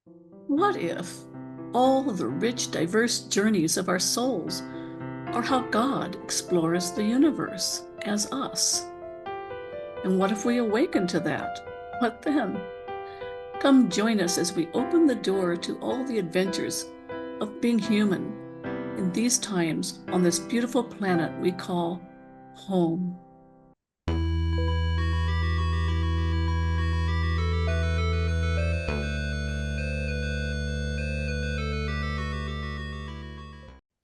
What if all the rich, diverse journeys of our souls are how God explores the universe as us? And what if we awaken to that? What then? Come join us as we open the door to all the adventures of being human in these times on this beautiful planet we call home.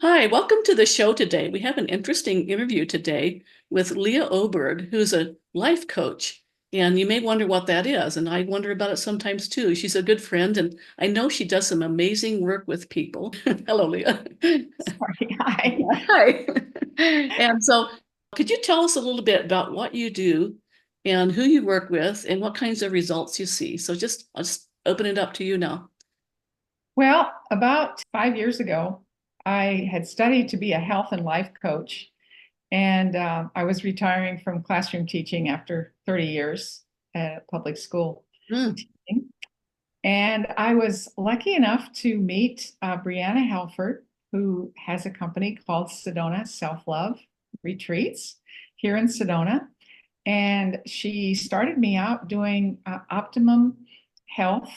Hi, welcome to the show today. We have an interesting interview today with Leah Oberg, who's a life coach. And you may wonder what that is. And I wonder about it sometimes too. She's a good friend, and I know she does some amazing work with people. Hello, Leah. Sorry. Hi. Hi. And so, could you tell us a little bit about what you do and who you work with and what kinds of results you see? So I'll just open it up to you now. Well, about 5 years ago, I had studied to be a health and life coach, and I was retiring from classroom teaching after 30 years at public school Mm. teaching. And I was lucky enough to meet Brianna Halford, who has a company called Sedona Self-Love Retreats here in Sedona. And she started me out doing optimum health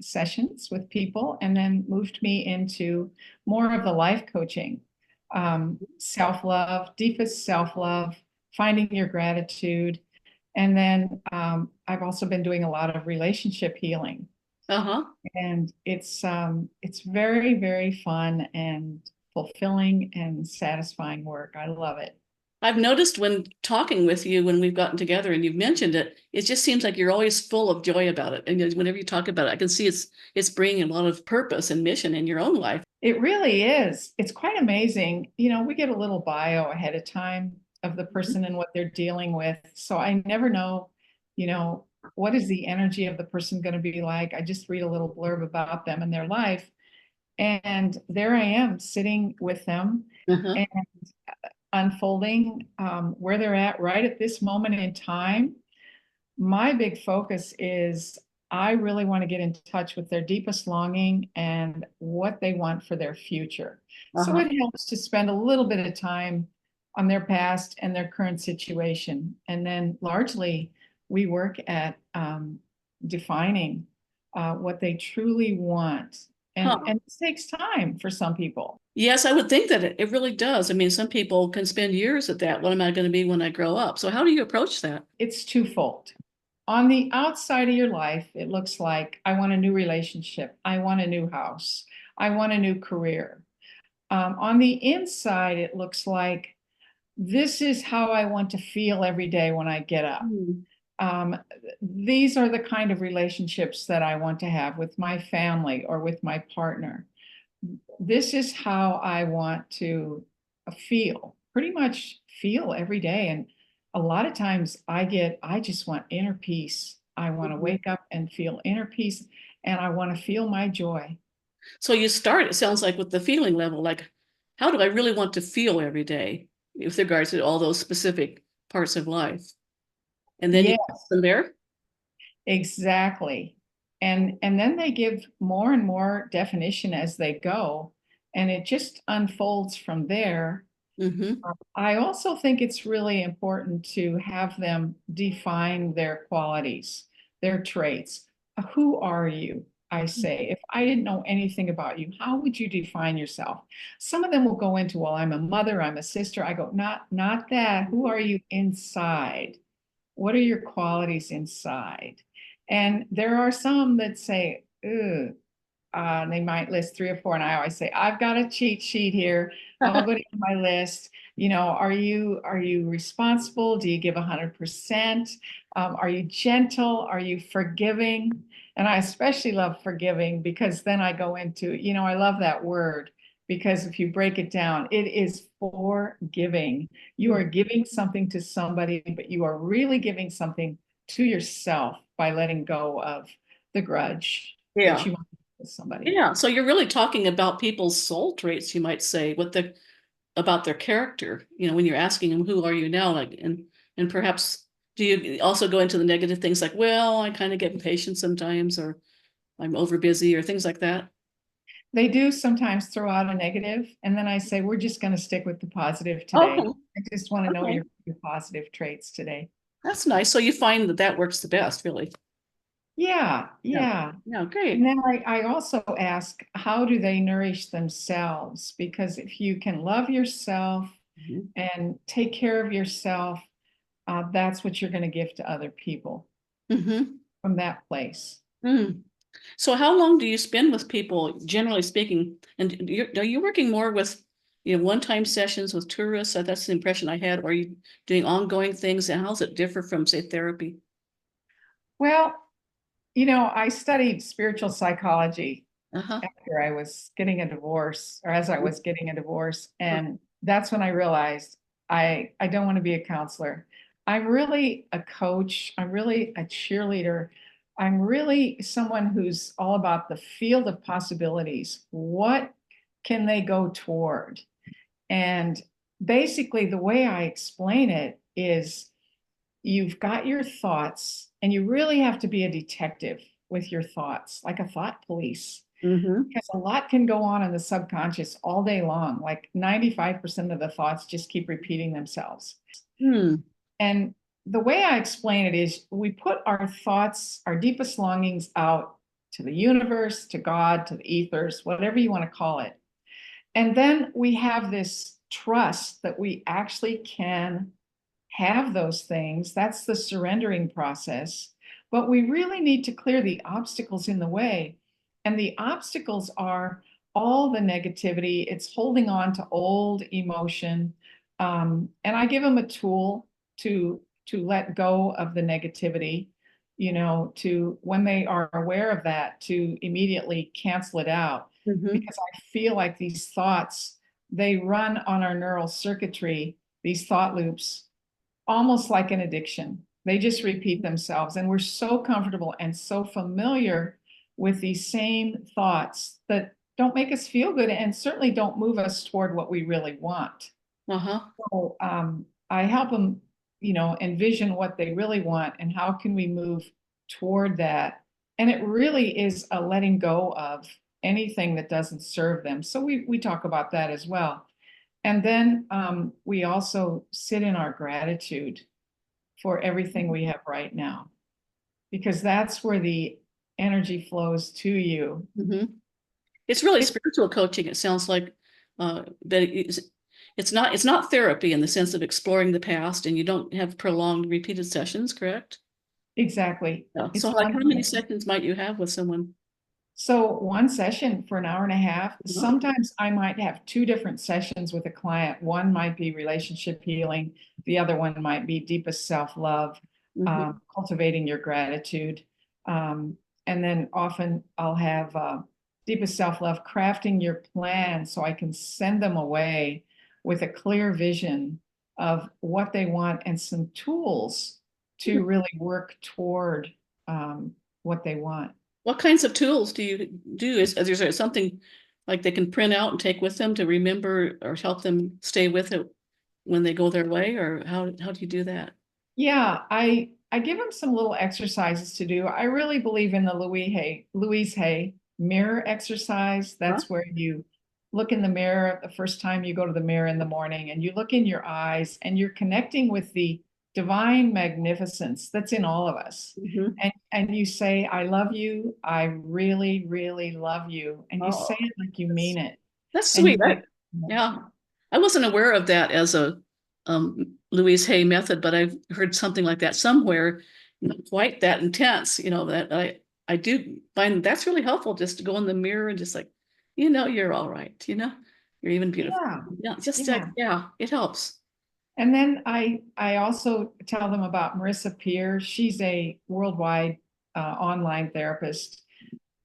sessions with people, and then moved me into more of the life coaching, self-love, deepest self-love, finding your gratitude. And then I've also been doing a lot of relationship healing, Uh-huh. and it's very, very fun and fulfilling and satisfying work. I love it. I've noticed when talking with you, when we've gotten together and you've mentioned it, it just seems like you're always full of joy about it. And whenever you talk about it, I can see it's bringing a lot of purpose and mission in your own life. It really is. It's quite amazing. We get a little bio ahead of time of the person and what they're dealing with. So I never know, you know, what is the energy of the person going to be like. I just read a little blurb about them and their life. And there I am sitting with them Uh-huh. and unfolding where they're at right at this moment in time. My big focus is I really want to get in touch with their deepest longing and what they want for their future. So Uh-huh. it helps to spend a little bit of time on their past and their current situation. And then largely we work at defining what they truly want. Huh. And it takes time for some people. Yes, I would think that it really does. I mean, some people can spend years at that. What am I going to be when I grow up? So how do you approach that? It's twofold. On the outside of your life, it looks like I want a new relationship, I want a new house, I want a new career. On the inside, it looks like this is how I want to feel every day when I get up. Hmm. Um, these are the kind of relationships that I want to have with my family or with my partner. This is how I want to feel, pretty much feel every day. And a lot of times I just want inner peace. I want to Mhm. wake up and feel inner peace, and I want to feel my joy. So you start, it sounds like, with the feeling level, like how do I really want to feel every day with regards to all those specific parts of life? And then you Yeah, from there. exactly. And then they give more and more definition as they go, and it just unfolds from there. Mm-hmm. I also think it's really important to have them define their qualities, their traits. Who are you? I say, if I didn't know anything about you, how would you define yourself? Some of them will go into, well, I'm a mother, I'm a sister. I go, not that. Who are you inside? What are your qualities inside? And there are some that say, ugh, they might list three or four, and I always say, I've got a cheat sheet here. I'll go down my list. Are you responsible? Do you give 100%? Are you gentle? Are you forgiving? And I especially love forgiving because then I go into, I love that word because if you break it down, it is forgiving. You are giving something to somebody, but you are really giving something to yourself by letting go of the grudge that Yeah. you with somebody. Yeah. So you're really talking about people's soul traits, you might say, what the about their character, when you're asking them, who are you now? Like, and perhaps do you also go into the negative things like, well, I kind of get impatient sometimes, or I'm over busy or things like that. They do sometimes throw out a negative, and then I say, we're just going to stick with the positive today. Okay. I just want to know Okay. your positive traits today. That's nice. So you find that that works the best, really. Yeah, Yeah. yeah. Yeah. And Great. then I also ask, how do they nourish themselves? Because if you can love yourself Mhm. and take care of yourself, that's what you're going to give to other people Mm-hmm. from that place. Mm. So how long do you spend with people, generally speaking? And are you working more with, one-time sessions with tourists? That's the impression I had. Or are you doing ongoing things? And how does it differ from, say, therapy? Well, I studied spiritual psychology Uh-huh. after I was getting a divorce, or as I was getting a divorce. And that's when I realized I don't want to be a counselor. I'm really a coach. I'm really a cheerleader. I'm really someone who's all about the field of possibilities. What can they go toward? And basically, the way I explain it is you've got your thoughts, and you really have to be a detective with your thoughts, like a thought police, Mm-hmm. because a lot can go on in the subconscious all day long. Like 95% of the thoughts just keep repeating themselves. Hmm. And the way I explain it is we put our thoughts, our deepest longings out to the universe, to God, to the ethers, whatever you want to call it. And then we have this trust that we actually can have those things. That's the surrendering process. But we really need to clear the obstacles in the way. And the obstacles are all the negativity, it's holding on to old emotion. And I give them a tool to let go of the negativity, to when they are aware of that, to immediately cancel it out. Mm-hmm. Because I feel like these thoughts, they run on our neural circuitry, these thought loops, almost like an addiction. They just repeat themselves. And we're so comfortable and so familiar with these same thoughts that don't make us feel good and certainly don't move us toward what we really want. Uh-huh. So I help them, envision what they really want and how can we move toward that. And it really is a letting go of anything that doesn't serve them. So we talk about that as well. And then we also sit in our gratitude for everything we have right now, because that's where the energy flows to you. Mm-hmm. It's really It, spiritual coaching. It sounds like that it's not therapy in the sense of exploring the past, and you don't have prolonged repeated sessions, correct? exactly. Yeah. So It's like how many one. sessions might you have with someone? So one session for an hour and a half. Uh-huh. Sometimes I might have two different sessions with a client. One might be relationship healing. The other one might be deepest self-love, Mm-hmm. cultivating your gratitude. Um, and then often I'll have deepest self-love, crafting your plan so I can send them away with a clear vision of what they want and some tools to really work toward what they want. What kinds of tools do you do? Is there something like they can print out and take with them to remember or help them stay with it when they go their way, or how do you do that? Yeah, I give them some little exercises to do. I really believe in the Louise Hay mirror exercise. Huh? That's where you look in the mirror the first time you go to the mirror in the morning, and you look in your eyes and you're connecting with the divine magnificence that's in all of us. Mm-hmm. And you say, I love you. I really, really love you. And you say Oh, it like you that's mean it. that's And sweet. you make, Yeah, I wasn't aware of that as a Louise Hay method, but I've heard something like that somewhere, not quite that intense. That I do find that's really helpful just to go in the mirror and just like, you're all right. You're even beautiful. yeah, Yeah, just like, yeah. yeah, it helps. And then I also tell them about Marissa Peer. She's a worldwide online therapist,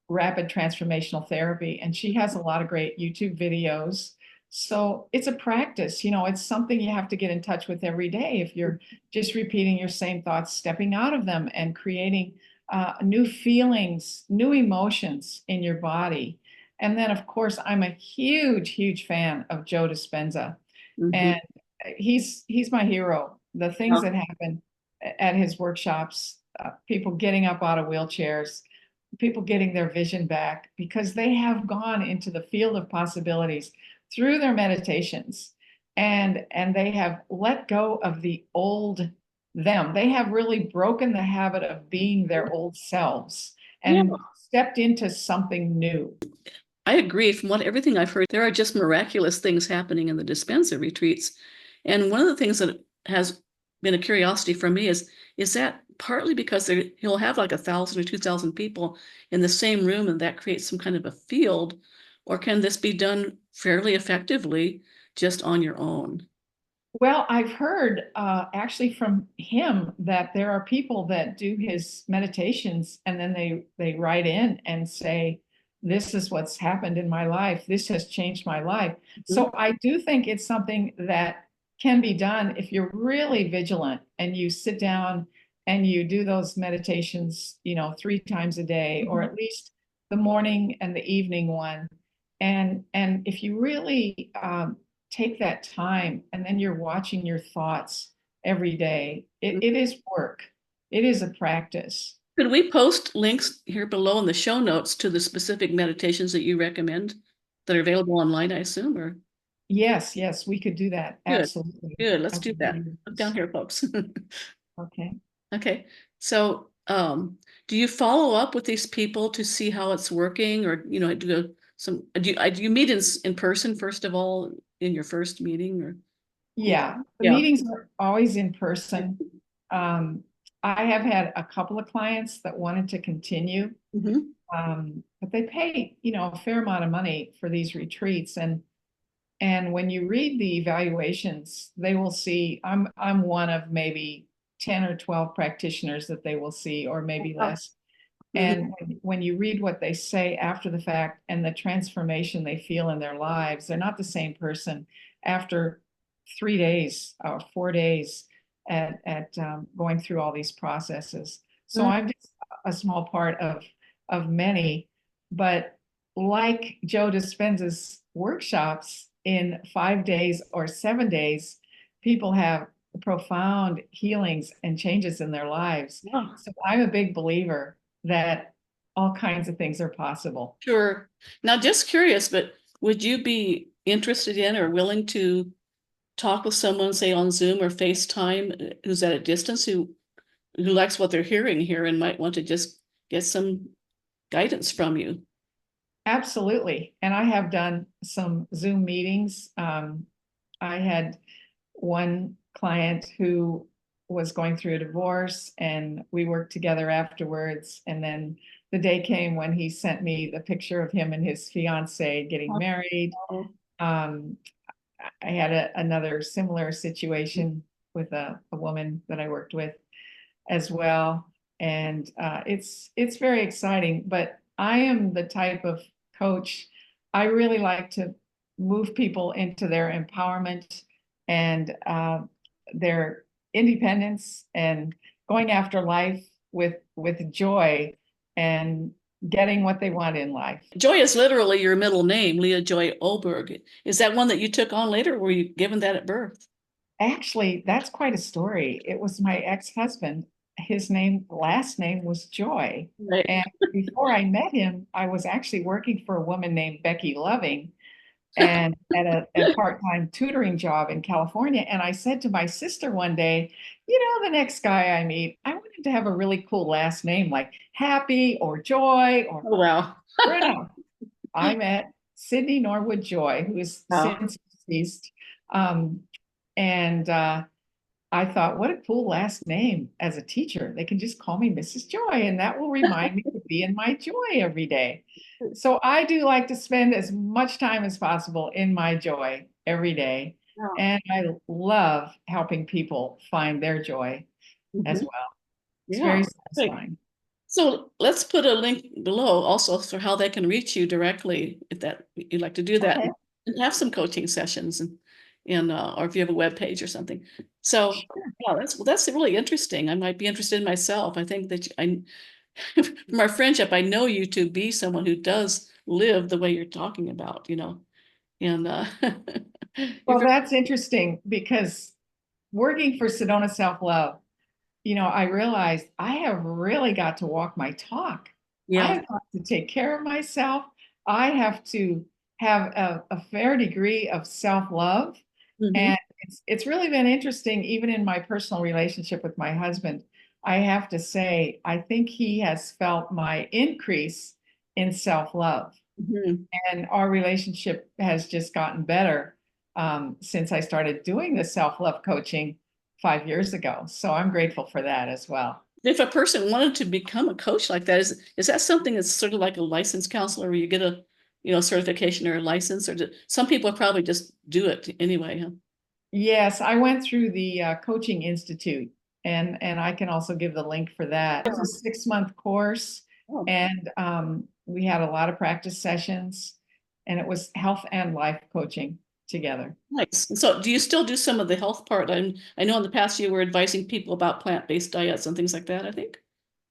rapid transformational therapy, and she has a lot of great YouTube videos. So it's a practice, it's something you have to get in touch with every day. If you're just repeating your same thoughts, stepping out of them and creating new feelings, new emotions in your body. And then, of course, I'm a huge, huge fan of Joe Dispenza, Hmm. and he's my hero. The things Yeah. that happen at his workshops, people getting up out of wheelchairs, people getting their vision back because they have gone into the field of possibilities through their meditations, and they have let go of the old them. They have really broken the habit of being their old selves Yeah, and stepped into something new. I agree. From everything I've heard, there are just miraculous things happening in the dispenser retreats. And one of the things that has been a curiosity for me is that partly because he'll have like 1,000 or 2,000 people in the same room, and that creates some kind of a field, or can this be done fairly effectively just on your own? Well, I've heard actually from him that there are people that do his meditations and then they write in and say, "This is what's happened in my life. This has changed my life." Mhm. So I do think it's something that can be done if you're really vigilant and you sit down and you do those meditations, 3 times a day, or Mhm. at least the morning and the evening one. And if you really take that time and then you're watching your thoughts every day. It is work. It is a practice. Could we post links here below in the show notes to the specific meditations that you recommend that are available online, I assume, or Yes, yes, we could do that. good, Absolutely. good. Let's I do could give that. you Look down those. here, folks. Okay. Okay. So, do you follow up with these people to see how it's working, or do you meet in person first of all in your first meeting, or Yeah, the yeah. meetings are always in person. Um, I have had a couple of clients that wanted to continue, Hmm. but they pay, a fair amount of money for these retreats. And when you read the evaluations, they will see I'm one of maybe 10 or 12 practitioners that they will see, or maybe less. Hmm. And when you read what they say after the fact and the transformation they feel in their lives, they're not the same person after 3 days or 4 days at going through all these processes. So I'm just a small part of many, but like Joe Dispenza's workshops in 5 days or 7 days, people have profound healings and changes in their lives. Yeah, So I'm a big believer that all kinds of things are possible. sure. Now, just curious, but would you be interested in or willing to talk with someone, say on Zoom or FaceTime, who's at a distance, who likes what they're hearing here and might want to just get some guidance from you? Absolutely. And I have done some Zoom meetings. I had one client who was going through a divorce, and we worked together afterwards. And then the day came when he sent me the picture of him and his fiance getting married. Oh, Um, I had another similar situation with a woman that I worked with as well. And it's very exciting. But I am the type of coach, I really like to move people into their empowerment and their independence and going after life with joy and getting what they want in life. Joy is literally your middle name, Leah Joy-Oburg. Is that one that you took on later, or were you given that at birth? Actually, that's quite a story. It was my ex-husband. His last name was Joy. Right. And before I met him, I was actually working for a woman named Becky Loving and at a part-time tutoring job in California. And I said to my sister one day, the next guy I meet, I want him to have a really cool last name like Happy or Joy or Oh, wow. Bruno. I met Sydney Norwood Joy, who is Wow. since deceased. Um, and I thought, what a cool last name as a teacher. They can just call me Mrs. Joy, and that will remind me to be in my joy every day. So I do like to spend as much time as possible in my joy every day. Wow. And I love helping people find their joy as Mhm. well. It's Yeah. very Great. satisfying. So let's put a link below also for how they can reach you directly if that you'd like to do that, Okay. and have some coaching sessions, and or if you have a web page or something. So yeah, that's really interesting. I might be interested in myself. I think that from our friendship, I know you to be someone who does live the way you're talking about, and you're Well, very, that's interesting because working for Sedona Self Love, I realized I have really got to walk my talk. I Yeah. have to take care of myself. I have to have a fair degree of self-love. Hmm. And it's really been interesting, even in my personal relationship with my husband. I have to say, I think he has felt my increase in self-love. Hmm. And our relationship has just gotten better since I started doing the self-love coaching 5 years ago. So I'm grateful for that as well. If a person wanted to become a coach like that, is that something that's sort of like a licensed counselor where you get a, certification or a license, or some people probably just do it anyway, huh? Yes, I went through the Coaching Institute, and I can also give the link for that. It was a 6-month course, Oh, and we had a lot of practice sessions, and it was health and life coaching together. nice. And so do you still do some of the health part? I know in the past you were advising people about plant-based diets and things like that, I think.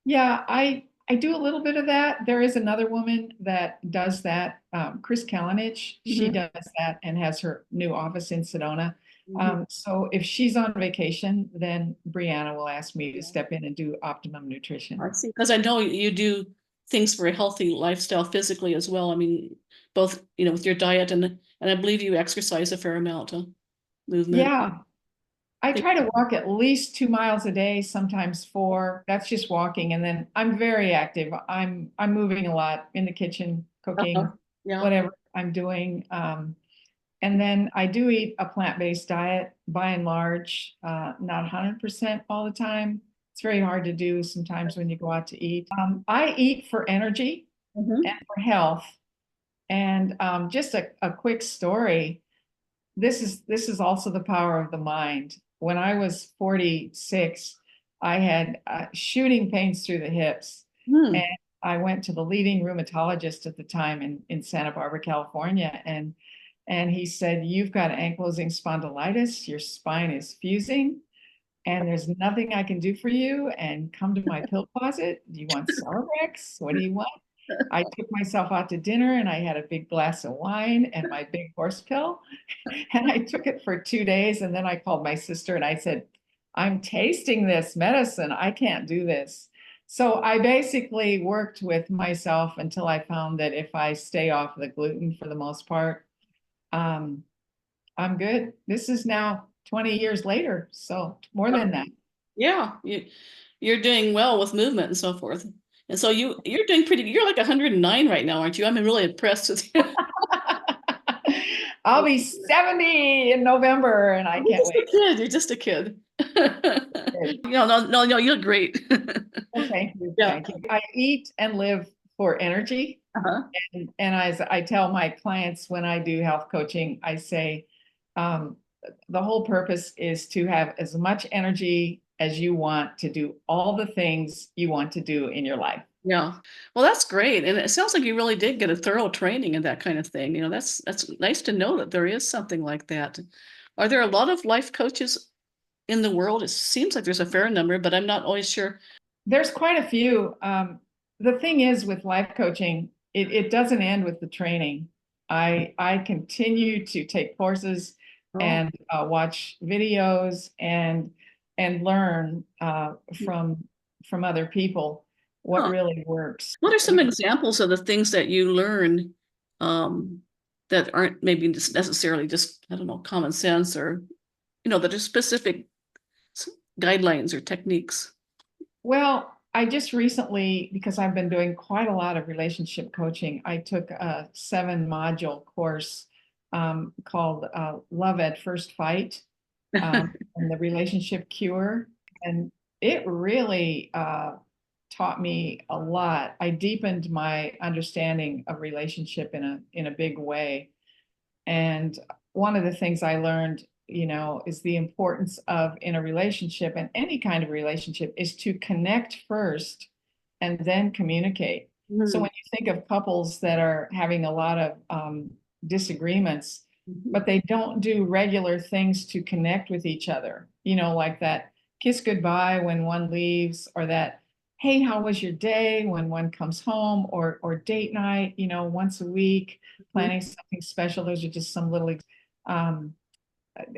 Yeah, I do a little bit of that. There is another woman that does that, Chris Kallenich. She Hmm. does that and has her new office in Sedona. Hmm. So if she's on vacation, then Brianna will ask me to Yeah. step in and do optimum nutrition. I see. Because I know you do things for a healthy lifestyle physically as well. I mean, both, with your diet and I believe you exercise a fair amount of movement. Yeah, I Think- try to walk at least 2 miles a day, sometimes four. That's just walking. And then I'm very active. I'm moving a lot in the kitchen, Uh-huh. cooking, Yeah. whatever I'm doing. And then I do eat a plant-based diet by and large, not 100% all the time. It's very hard to do sometimes when you go out to eat. I eat for energy and Hmm. for health. And just a quick story. This is also the power of the mind. When I was 46, I had shooting pains through the hips, and Hmm. I went to the leading rheumatologist at the time in Santa Barbara, California, and he said, "You've got ankylosing spondylitis. Your spine is fusing, and there's nothing I can do for you. And come to my pill closet. Do you want Celebrex? What do you want?" I took myself out to dinner and I had a big glass of wine and my big horse pill. And I took it for 2 days. And then I called my sister and I said, "I'm tasting this medicine. I can't do this." So I basically worked with myself until I found that if I stay off the gluten for the most part, um, I'm good. This is now 20 years later. So more than that. Yeah. You're doing well with movement and so forth. And so you're doing you're like 109 right now, aren't you? I'm really impressed with you. I'll be 70 in November and I You're can't just a wait. kid. You're just a kid. No, no, no, no, you look great. Well, thank you. Yeah. Thank you. I eat and live for energy. Uh-huh. And as I tell my clients when I do health coaching, I say um, the whole purpose is to have as much energy as you want to do all the things you want to do in your life. Yeah. Well, that's great. And it sounds like you really did get a thorough training in that kind of thing. That's nice to know that there is something like that. Are there a lot of life coaches in the world? It seems like there's a fair number, but I'm not always sure. There's quite a few. The thing is with life coaching, it doesn't end with the training. I continue to take courses Oh. and watch videos and learn from other people what Huh. really works. What are some examples of the things that you learn um, that aren't maybe just necessarily just, I don't know, common sense or, that are specific s- guidelines or techniques? Well, I just recently, because I've been doing quite a lot of relationship coaching, I took a 7-module course called Love at First Fight and the Relationship Cure. And it really taught me a lot. I deepened my understanding of relationship in a big way. And one of the things I learned, is the importance of in a relationship and any kind of relationship is to connect first and then communicate. So Hmm. when you think of couples that are having a lot of disagreements, Mhm. but they don't do regular things to connect with each other, like that kiss goodbye when one leaves, or that, "Hey, how was your day?" when one comes home, or date night, once a week, planning something special. Those are just some little um,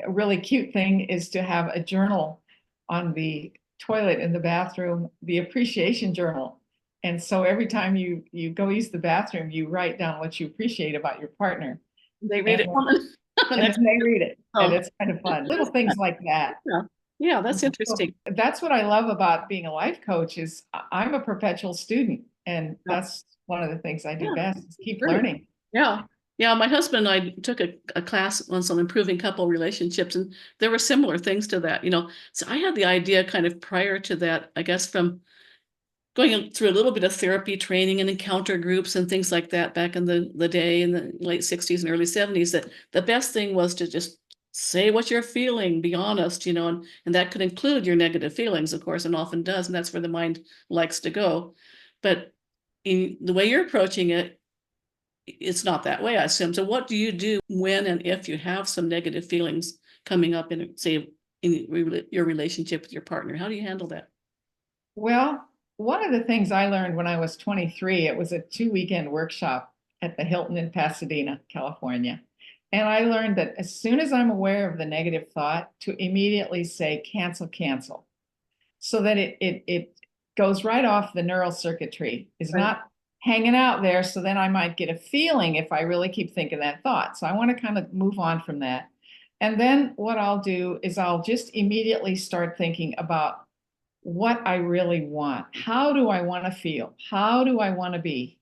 a really cute thing is to have a journal on the toilet in the bathroom, the appreciation journal. And so every time you go use the bathroom, you write down what you appreciate about your partner. They read And, it on the and next. then they read it. And Oh, it's kind of fun. Little things like that. yeah. Yeah, You that's know, so interesting. that's what I love about being a life coach is I'm a perpetual student. And Yeah, that's one of the things I do yeah, best is keep great. learning. Yeah. Yeah, my husband and I took a class once on improving couple relationships, and there were similar things to that. So I had the idea kind of prior to that, I guess, from going through a little bit of therapy training and encounter groups and things like that back in the day in the late 60s and early 70s, that the best thing was to just say what you're feeling, be honest, and that could include your negative feelings, of course, and often does, and that's where the mind likes to go. But in the way you're approaching it, it's not that way, I assume. So what do you do when and if you have some negative feelings coming up in, say, in your relationship with your partner? How do you handle that? Well, one of the things I learned when I was 23, it was a 2 weekend workshop at the Hilton in Pasadena, California. And I learned that as soon as I'm aware of the negative thought, to immediately say cancel, cancel, so that it goes right off the neural circuitry, is Right. not hanging out there. So then I might get a feeling if I really keep thinking that thought. So I want to kind of move on from that. And then what I'll do is I'll just immediately start thinking about what I really want. How do I want to feel? How do I want to be?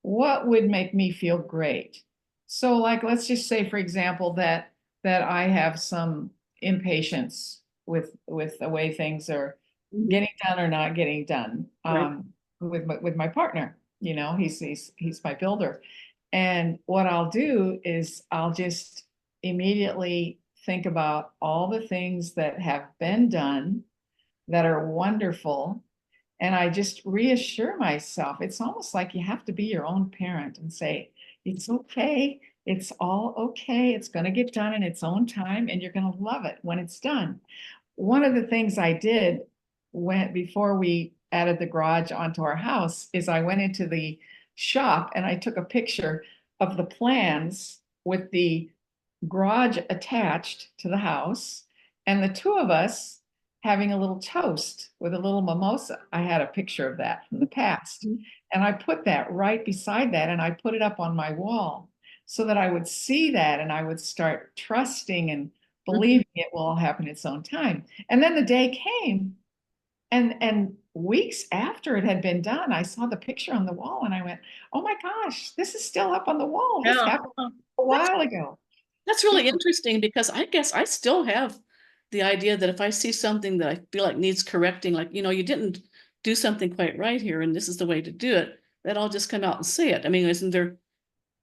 What would make me feel great? So like let's just say for example that I have some impatience with the way things are Mhm. getting done or not getting done Right. with my partner. He's my builder. And what I'll do is I'll just immediately think about all the things that have been done that are wonderful. And I just reassure myself. It's almost like you have to be your own parent and say, it's okay. It's all okay. It's going to get done in its own time, and you're going to love it when it's done. One of the things I did before we added the garage onto our house is I went into the shop and I took a picture of the plans with the garage attached to the house, and the two of us having a little toast with a little mimosa. I had a picture of that from the past. Mhm. And I put that right beside that and I put it up on my wall so that I would see that and I would start trusting and Mhm. believing it will all happen its own time. And then the day came, and weeks after it had been done, I saw the picture on the wall and I went, oh my gosh, this is still up on the wall. This Yeah. happened Well, a That's while ago. that's Yeah. really interesting because I guess I still have the idea that if I see something that I feel like needs correcting, like, you didn't do something quite right here, and this is the way to do it, that I'll just come out and say it. I mean, isn't there,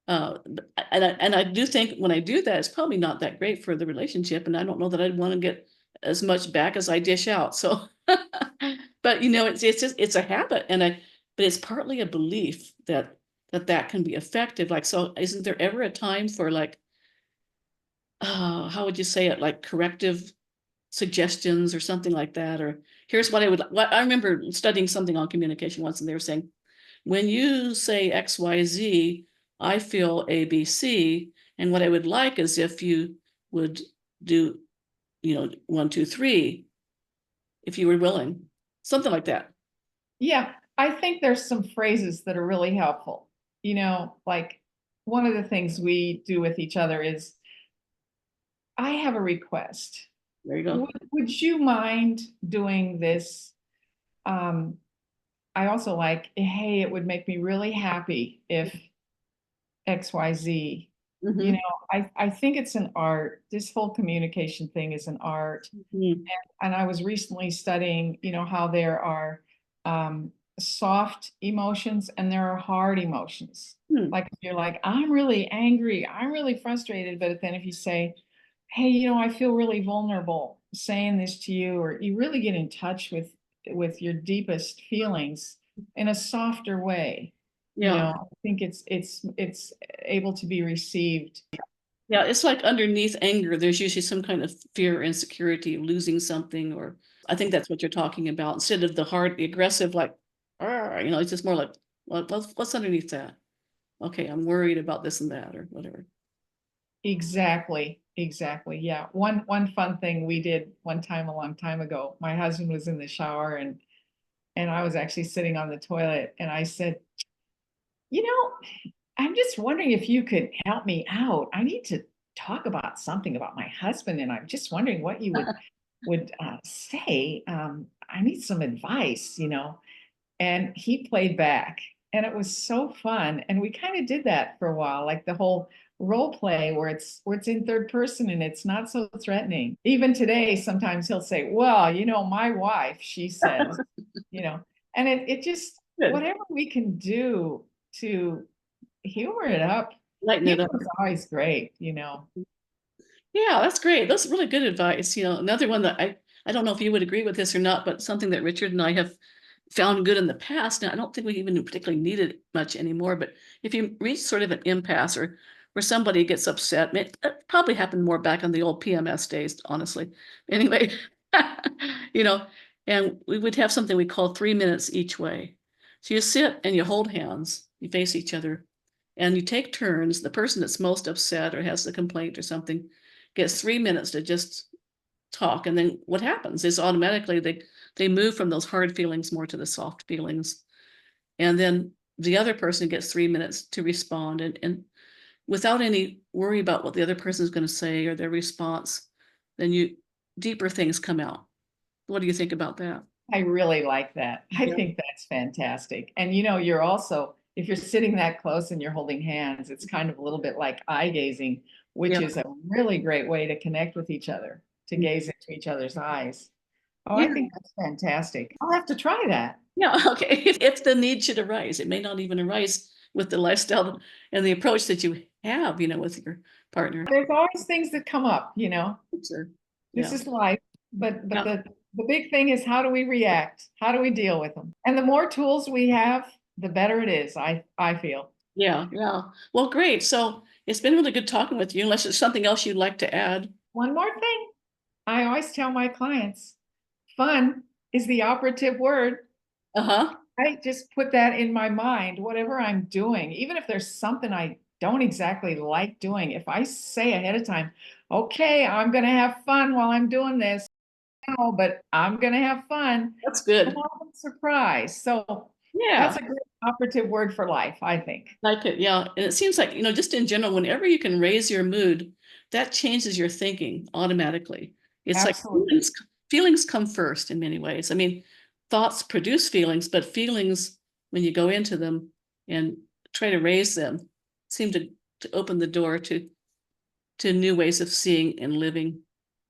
and I do think when I do that, it's probably not that great for the relationship, and I don't know that I'd want to get as much back as I dish out. So, but it's just it's a habit, but it's partly a belief that can be effective. Like, so isn't there ever a time for like, how would you say it, like corrective suggestions or something like that? Or here's what I remember studying something on communication once, and they were saying, when you say XYZ, I feel ABC, and what I would like is if you would do, 1, 2, 3, if you were willing, something like that. Yeah, I think there's some phrases that are really helpful. Like one of the things we do with each other is, I have a request. There you go. Would you mind doing this? Um, I also like, hey, it would make me really happy if XYZ. You know, Hmm. I think it's an art. This whole communication thing is an art. Hmm. And I was recently studying, how there are soft emotions and there are hard emotions. Hmm. Like if you're like, I'm really angry, I'm really frustrated, but then if you say, hey, I feel really vulnerable saying this to you, or you really get in touch with your deepest feelings in a softer way, Yeah. I think it's able to be received. Yeah, it's like underneath anger, there's usually some kind of fear, insecurity of losing something, or I think that's what you're talking about. Instead of the aggressive, like, "Arr," it's just more like, what's underneath that? Okay, I'm worried about this and that, or whatever. Exactly. Exactly. Yeah. One fun thing we did one time a long time ago. My husband was in the shower and and I was actually sitting on the toilet, and I said, you know, I'm just wondering if you could help me out. I need to talk about something about my husband, and I'm just wondering what you would say. I need some advice, And he played back, and it was so fun. And we kind of did that for a while, like the whole role play where it's in third person and it's not so threatening. Even today, sometimes he'll say, "Well, my wife, she says," you know, and it just Good. whatever we can do to humor it up. Lighten it Humor up. is always great, Yeah, that's great. That's really good advice. Another one that I don't know if you would agree with this or not, but something that Richard and I have found good in the past. Now, I don't think we even particularly need it much anymore, but if you reach sort of an impasse or where somebody gets upset, it probably happened more back on the old PMS days, honestly. Anyway, you know, and we would have something we call 3 minutes each way. So you sit and you hold hands, you face each other, and you take turns. The person that's most upset or has the complaint or something gets 3 minutes to just talk. And then what happens is automatically they move from those hard feelings more to the soft feelings. And then the other person gets 3 minutes to respond and without any worry about what the other person is going to say or their response, then deeper things come out. What do you think about that? I really like that. I Yeah. think that's fantastic. And you're also, if you're sitting that close and you're holding hands, it's kind of a little bit like eye gazing, which Yeah. is a really great way to connect with each other, to gaze into each other's eyes. Oh, I Yeah. think that's fantastic. I'll have to try that. Yeah. Okay. If the need should arise, it may not even arise with the lifestyle and the approach that you have, with your partner. There's always things that come up. Sure. This Yeah. is life, but Yeah. the big thing is, how do we react? How do we deal with them? And the more tools we have, the better it is, I feel. Yeah. Yeah. Well, great. So it's been really good talking with you, unless there's something else you'd like to add. One more thing. I always tell my clients, fun is the operative word. Uh-huh. I just put that in my mind, whatever I'm doing, even if there's something I don't exactly like doing, if I say ahead of time, okay, I'm going to have fun while I'm doing this, no, but I'm going to have fun, That's I'm good. always surprised. So that's Yeah. a great operative word for life, I think. Like it. Yeah. And it seems like, just in general, whenever you can raise your mood, that changes your thinking automatically. It's like Absolutely. feelings come first in many ways. I mean, thoughts produce feelings, but feelings, when you go into them and try to raise them, seem to open the door to new ways of seeing and living.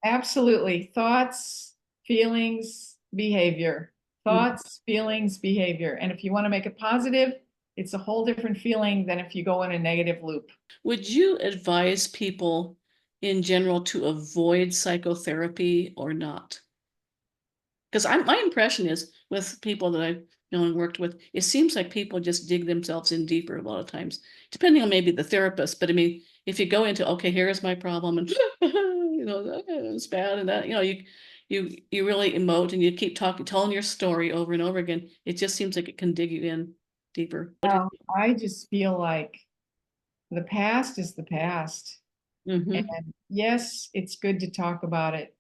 Absolutely. Thoughts, feelings, behavior. Thoughts, feelings, behavior. And if you want to make it positive, it's a whole different feeling than if you go in a negative loop. Would you advise people in general to avoid psychotherapy or not? Because my impression is with people that I've known and worked with, it seems like people just dig themselves in deeper a lot of times, depending on maybe the therapist. But I mean, if you go into, okay, here's my problem, and it's bad, and that, you really emote and you keep talking, telling your story over and over again. It just seems like it can dig you in deeper. What do Well, I just feel like the past is the past. you? Mm-hmm. And yes, it's good to talk about it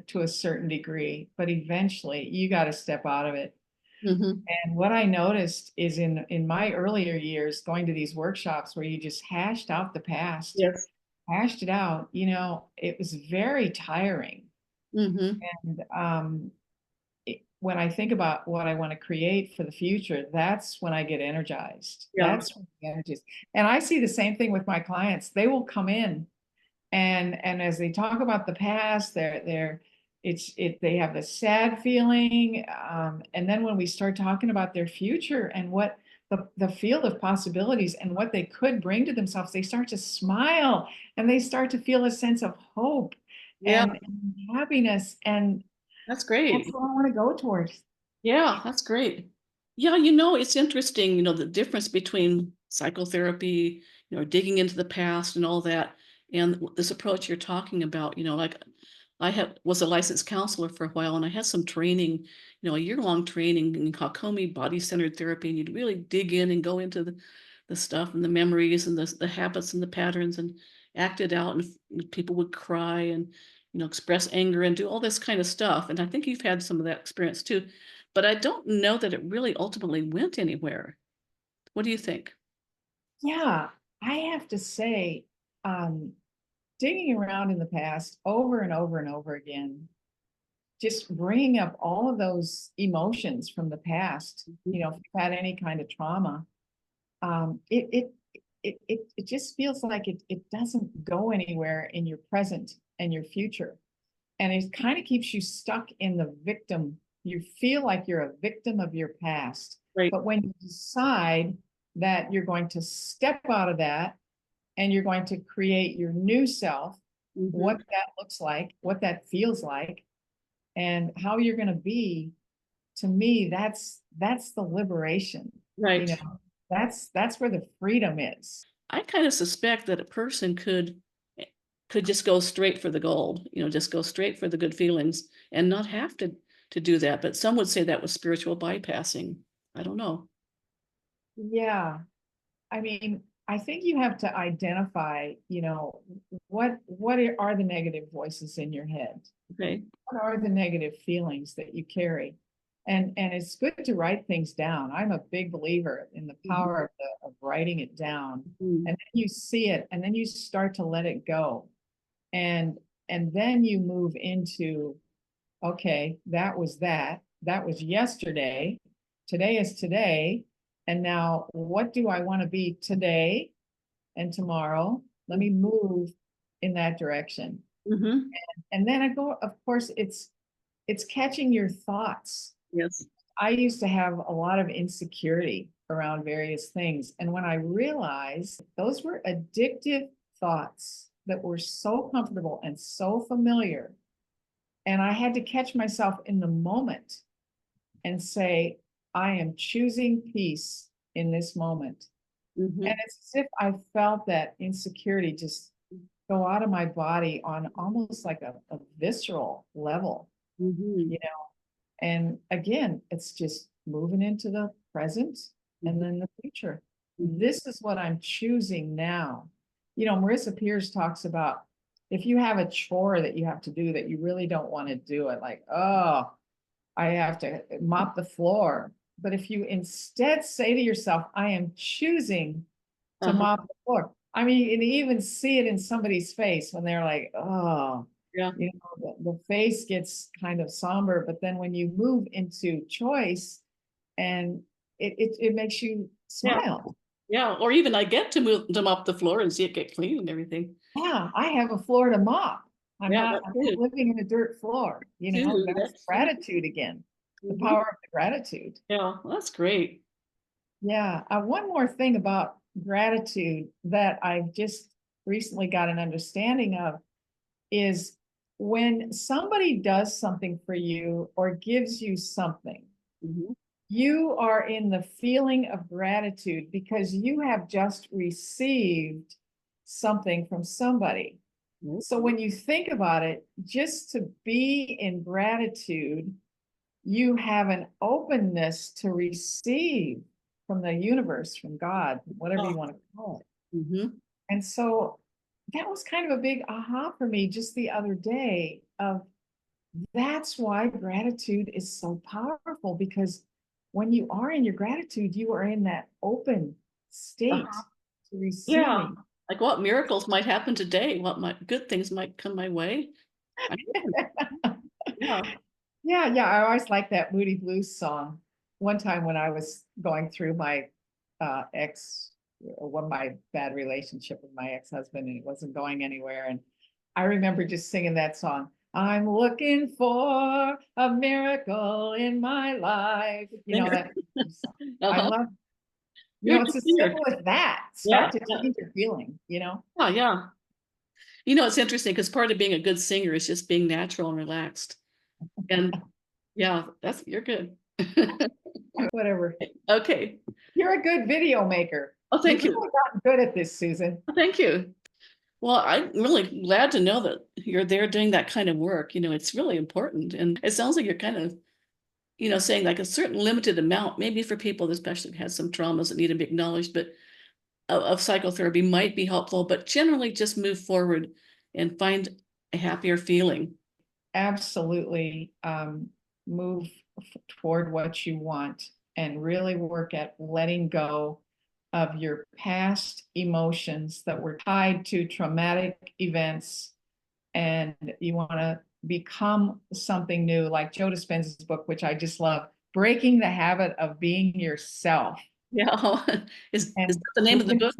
to a certain degree, but eventually you got to step out of it. Mm-hmm. And what I noticed is in my earlier years, going to these workshops where you just hashed out the past, Yes. hashed it out, it was very tiring. Mm-hmm. And when I think about what I want to create for the future, that's when I get energized. Yeah. That's when I get energized. And I see the same thing with my clients. They will come in, and as they talk about the past, they have the sad feeling, and then when we start talking about their future and what the field of possibilities and what they could bring to themselves, they start to smile and they start to feel a sense of hope Yeah. and happiness, and That's that's great. what I want to go towards. Yeah, that's great. Yeah, it's interesting, the difference between psychotherapy, digging into the past and all that, and this approach you're talking about, like I was a licensed counselor for a while and I had some training, a year-long training in Hakomi body-centered therapy, and you'd really dig in and go into the stuff and the memories and the habits and the patterns and act it out, and people would cry and express anger and do all this kind of stuff. And I think you've had some of that experience too. but I don't know that it really ultimately went anywhere. What do you think? Yeah, I have to say, um, digging around in the past over and over and over again, just bringing up all of those emotions from the past, if you've had any kind of trauma, um, it, it, it just feels like it doesn't go anywhere in your present and your future. And it kind of keeps you stuck in the victim. You feel like you're a victim of your past. Right. But when you decide that you're going to step out of that and you're going to create your new self, what that looks like, what that feels like, and how you're going to be, to me, that's the liberation. Right. That's where the freedom is. I kind of suspect that a person could just go straight for the gold, just go straight for the good feelings and not have to do that. But some would say that was spiritual bypassing. I don't know. Yeah. I mean, I think you have to identify, what are the negative voices in your head? Okay. What are the negative feelings that you carry? And it's good to write things down. I'm a big believer in the power of writing it down. Mhm. And then you see it, and then you start to let it go. And and then you move into, okay, that was that. That was yesterday. Today is today. And now what do I want to be today and tomorrow? Let me move in that direction. Mhm. And then I go, of course, it's catching your thoughts. Yes. I used to have a lot of insecurity around various things. And when I realized those were addictive thoughts that were so comfortable and so familiar, and I had to catch myself in the moment and say, I am choosing peace in this moment. And Mhm. it's as if I felt that insecurity just go out of my body on almost like a visceral level, Mhm. you know. And again, it's just moving into the present and Mhm. then the future. Mhm. This is what I'm choosing now. Marissa Peers talks about if you have a chore that you have to do that you really don't want to do it, like, oh, I have to mop the floor. But if you instead say to yourself, I am choosing to Uh-huh. mop the floor. I mean, and even see it in somebody's face when they're like, oh, Yeah. the face gets kind of somber. But then when you move into choice, and it makes you Yeah. smile. Yeah. Or even I get to move them up the floor and see it get clean and everything. Yeah, I have a floor to mop. Yeah, I'm that's not good living in a dirt floor. too. That's That's gratitude again, the Mhm. power of the gratitude. Yeah, that's great. Yeah. One more thing about gratitude that I've just recently got an understanding of is when somebody does something for you or gives you something, Mhm. you are in the feeling of gratitude because you have just received something from somebody. Mhm. So when you think about it, just to be in gratitude, you have an openness to receive from the universe, from God, whatever Oh. you want to call it. Mhm. And so that was kind of a big aha for me just the other day of that's why gratitude is so powerful, because when you are in your gratitude, you are in that open state Uh-huh. to Yeah. receiving. Like what miracles might happen today? What good things might come my way? I don't know. Yeah. Yeah, I always like that Moody Blues song. One time when I was going through my ex, one my bad relationship with my ex-husband, and it wasn't going anywhere. And I remember just singing that song. I'm looking for a miracle in my life. Singer. That song. I Uh-huh. love, You're a it's good as singer. simple as that. Yeah. Start to Yeah. change your feeling. Yeah. Yeah. It's interesting because part of being a good singer is just being natural and relaxed. And yeah, you're good. Whatever. Okay. You're a good video maker. Oh, You've thank you. really gotten good at this, Susan. Oh, thank you. Well, I'm really glad to know that you're there doing that kind of work. It's really important. And it sounds like you're kind of, saying like a certain limited amount, maybe for people that especially has some traumas that need to be acknowledged, but of psychotherapy might be helpful, but generally just move forward and find a happier feeling. Absolutely, move toward what you want and really work at letting go of your past emotions that were tied to traumatic events, and you want to become something new, like Joe Dispenza's book, which I just love, Breaking the Habit of Being Yourself. Yeah. Is And that the name of the book?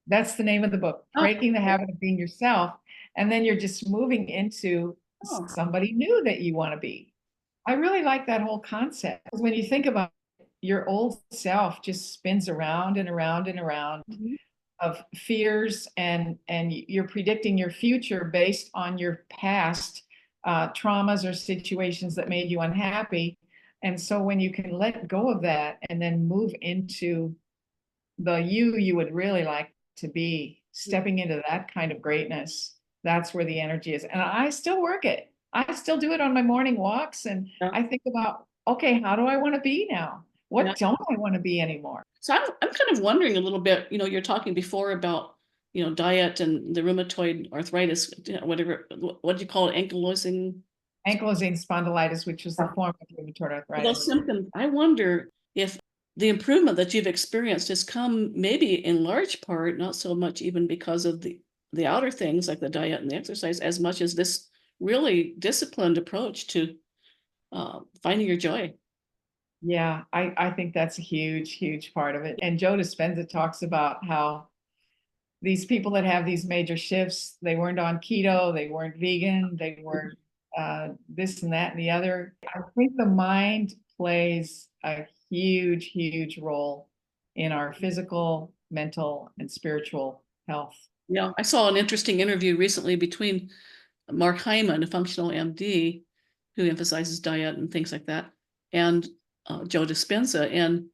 that's the name of the book, Oh, Breaking the Habit of Being Yourself. And then you're just moving into oh, somebody new that you want to be. I really like that whole concept, because when you think about it, your old self just spins around and around and around mhm. of fears, and you're predicting your future based on your past traumas or situations that made you unhappy. And so when you can let go of that and then move into the you would really like to be, stepping into that kind of greatness, that's where the energy is. And I still work it. I still do it on my morning walks. And Yeah, I think about, okay, how do I want to be now? yeah. What don't I want to be anymore? So I'm kind of wondering a little bit, you're talking before about, diet and the rheumatoid arthritis, whatever, what do you call it, ankylosing? Ankylosing spondylitis, which is the form of rheumatoid Those arthritis. symptoms, I wonder if the improvement that you've experienced has come maybe in large part, not so much even because of the outer things like the diet and the exercise, as much as this really disciplined approach to finding your joy. Yeah, I think that's a huge, huge part of it. And Joe Dispenza talks about how these people that have these major shifts, they weren't on keto, they weren't vegan, they weren't this and that and the other. I think the mind plays a huge, huge role in our physical, mental, and spiritual health. Yeah, I saw an interesting interview recently between Mark Hyman, a functional MD who emphasizes diet and things like that, and Joe Dispenza. And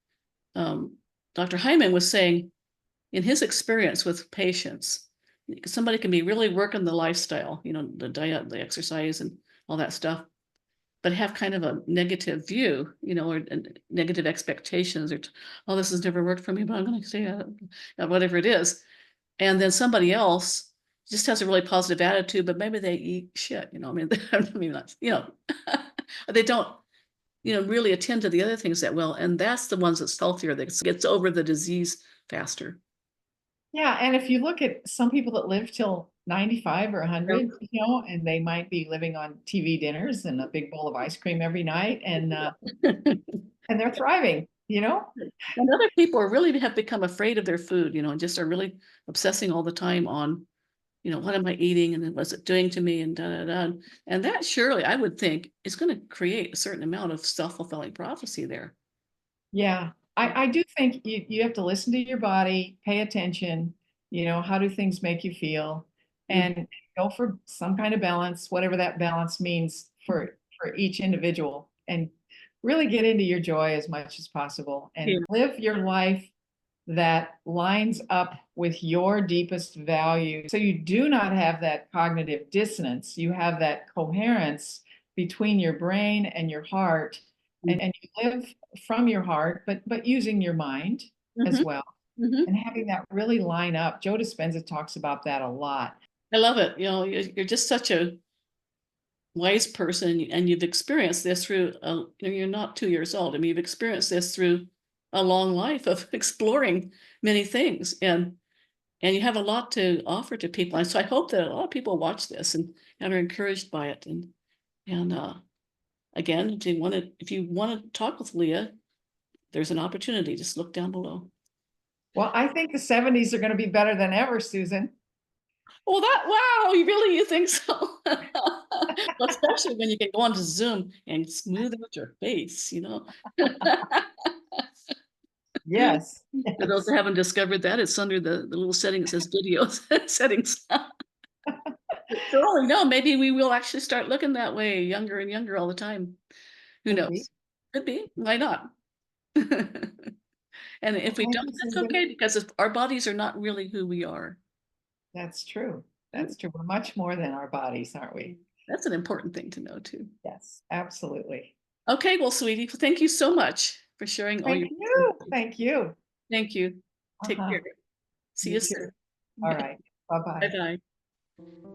Dr. Hyman was saying, in his experience with patients, somebody can be really working the lifestyle, the diet, the exercise, and all that stuff, but have kind of a negative view, or negative expectations, or, oh, this has never worked for me, but I'm going to say it, whatever it is. And then somebody else just has a really positive attitude, but maybe they eat shit, I mean, I mean, that's, they don't, really attend to the other things that well. And that's the ones that's healthier, that gets over the disease faster. Yeah, and if you look at some people that live till 95 or Yeah. 100, and they might be living on TV dinners and a big bowl of ice cream every night, and they're thriving. And other people are really have become afraid of their food, and just are really obsessing all the time on, what am I eating and then what's it doing to me and da da da. And that surely, I would think, is going to create a certain amount of self-fulfilling prophecy there. Yeah, I do think you have to listen to your body, pay attention, how do things make you feel, Mm. and go for some kind of balance, whatever that balance means for each individual, and really get into your joy as much as possible and Yeah. live your life that lines up with your deepest value. So you do not have that cognitive dissonance. You have that coherence between your brain and your heart, and you live from your heart, but using your mind as Mm-hmm. well, Mm-hmm. and having that really line up. Joe Dispenza talks about that a lot. I love it. You're just such a wise person, and you've experienced this through, you're not 2 years old. I mean, you've experienced this through a long life of exploring many things, and you have a lot to offer to people. And so I hope that a lot of people watch this and are encouraged by it. And again, if you want to talk with Leah, there's an opportunity. Just look down below. Well, I think the 70s are going to be better than ever, Susan. Well, wow, you think so? Well, especially when you can go onto Zoom and smooth out your face. Yes. For those Yes. that haven't discovered that, it's under the little setting that says videos settings. So, no, maybe we will actually start looking that way, younger and younger all the time. Who Could be. knows? Could be. Why not? And if we Thank don't, you, that's Susan. okay, because if our bodies are not really who we are. That's true. Mm, That's true. We're much more than our bodies, aren't we? that's an important thing to know too. Yes, absolutely. Okay, well, sweetie, thank you so much for sharing all Thank your. you. Thank you. Thank you. Take Uh-huh. care. See You you too. soon. All right. Bye-bye. Bye-bye.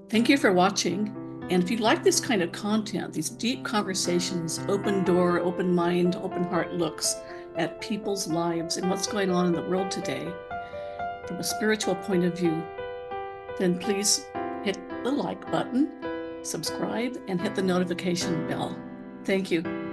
Thank you for watching. And if you like this kind of content, these deep conversations, open door, open mind, open heart looks at people's lives and what's going on in the world today from a spiritual point of view, then please hit the like button, subscribe, and hit the notification bell. Thank you.